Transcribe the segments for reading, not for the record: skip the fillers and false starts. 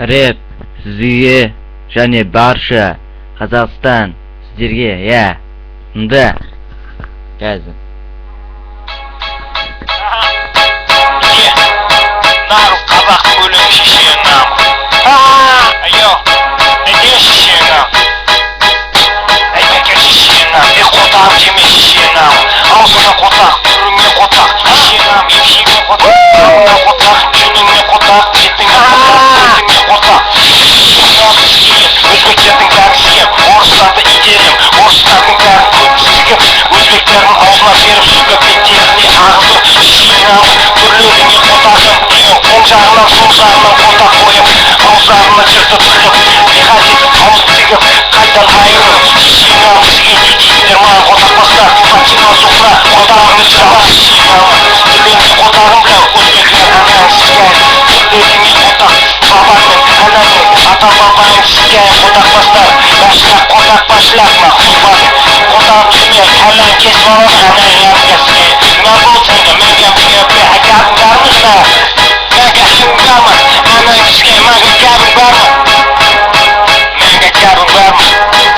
Rep sizga және barcha Қазақстан sizlarga unda қазір Нағыз қазақ өлең шешенам. Айо, неге шешенам? Әйбеке шешенам, қотағым жеме шешенам. Аузына қотақ, түріңе қотақ, шешенам, емшегіне қотақ, қамына қотақ, жүніңе қотақ, бетіңе қотақ, көзіңе қотақ. Шешенам сізге, өзбектердің бәрін сізге, орыстарды итерем, орыстардың бәрін көп сізге, өзбектердің аузына беріп сүгі беттеріне ағызып, шешенам, түрлеріңе қотағым, оң жағынан сол жағынан қотақ қойып, аузарына жырты түріп, бейхазет ауыз тігіп, қайдан айырып, шешенам сізге не дейсіңдер маған қотақпастар, Фатима Зухра, қотағыңды жаба, шешенам, түрлеріңе қотағым біләу, өзбектер әнәң сізге, түрлеріңе қотақ, бабаның, әнәның, ата-бабаның сізге қотақпастар, бәшірақ қотақ башылақма, құйбаның, қотағым жеме, кәләң кез балам, әнәң яргесіне, не болсаңда, менге бірге әкәрің бармызда, мәңгі әкәрің бармы, әнәң сізге мәңгі кәрің бармы, мәңгі кәрің бармы,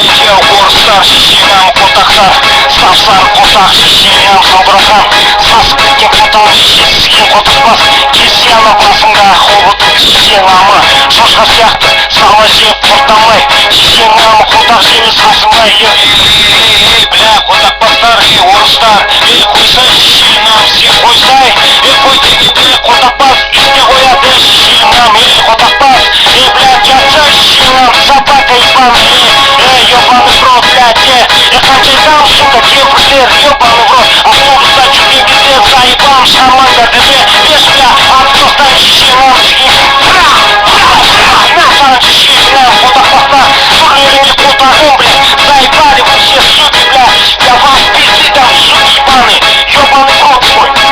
екеу орыстар, шешенам қотақтар, сапсар қотақ, шешенам салбыраған, сасып кеткен қотақ, шешесізген қотақпас, кесияны басыңда қобытып шешенамы, шошқа сияқты сала жеп құртамай, шешенамы қотақ жеме сасыңдай, бля, қотақпастар, орыстар, қойсай, шешенам сен қойсай, қойдеге бля, қотақпас, үстіне қояды, шешенам, қотақпас, бля, жатса, шешенам, собака ебаный, ебаный в рот, блядь, қаншайдан сука, кемпірлер, ебаный в рот, автобуста жүрген кезде заебам, шаманда діме, беш бля, артықтан шешенам, сізге, насаң шешенам, қотақпастар, түрлеріңе қотағым, бля, заебали вы все, суки, бля, я вам пизды дам, суки ебаный, ебаный в рот свой, бля,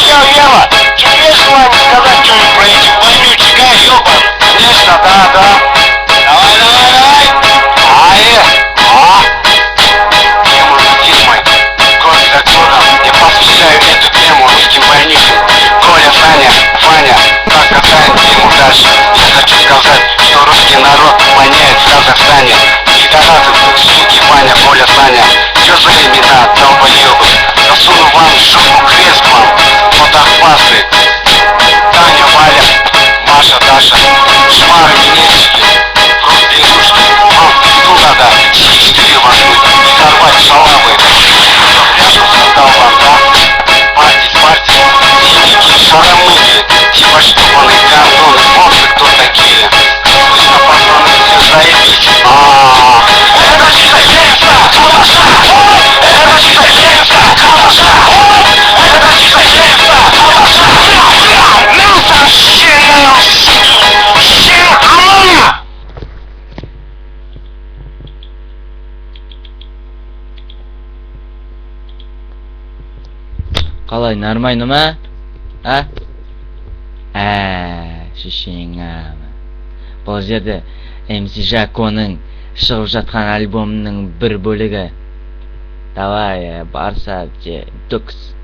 йо, Ева, тебе есть желание сказать что-нибудь про этих вонючек, ебан? Конечно, да. Давай. Тему мой, кровь за кровом, я посвящаю эту тему русским больницам. Коля, Саня, Ваня, как касает тему дальше. Я хочу сказать, что русский народ воняет в Казахстане. Пидорасы, суки, Ваня, Коля, Саня, что за имена, долбоебы? Засуну вам в жопу крест вам, фотохвасты. Таня, Валя, Маша, Даша, шмары, минетчики, профбелюшки, профбезду надо, С4 воткнуть, не сорвать шалавы. Пляжу создал вам, да? Партий, синики, шаромыли, типа штопанные гандоны, бомбы кто такие? Слышно, пацаны, все заебись. Это чисто калаша! Это чисто калаша! Это чисто калаша! Мясо щеням! Щенам! қалай, нормально ма? Шешеңам. Бұл жерде MC Жаконың шығып жатқан альбомының бір бөлігі. Давай, Барса, Дукс.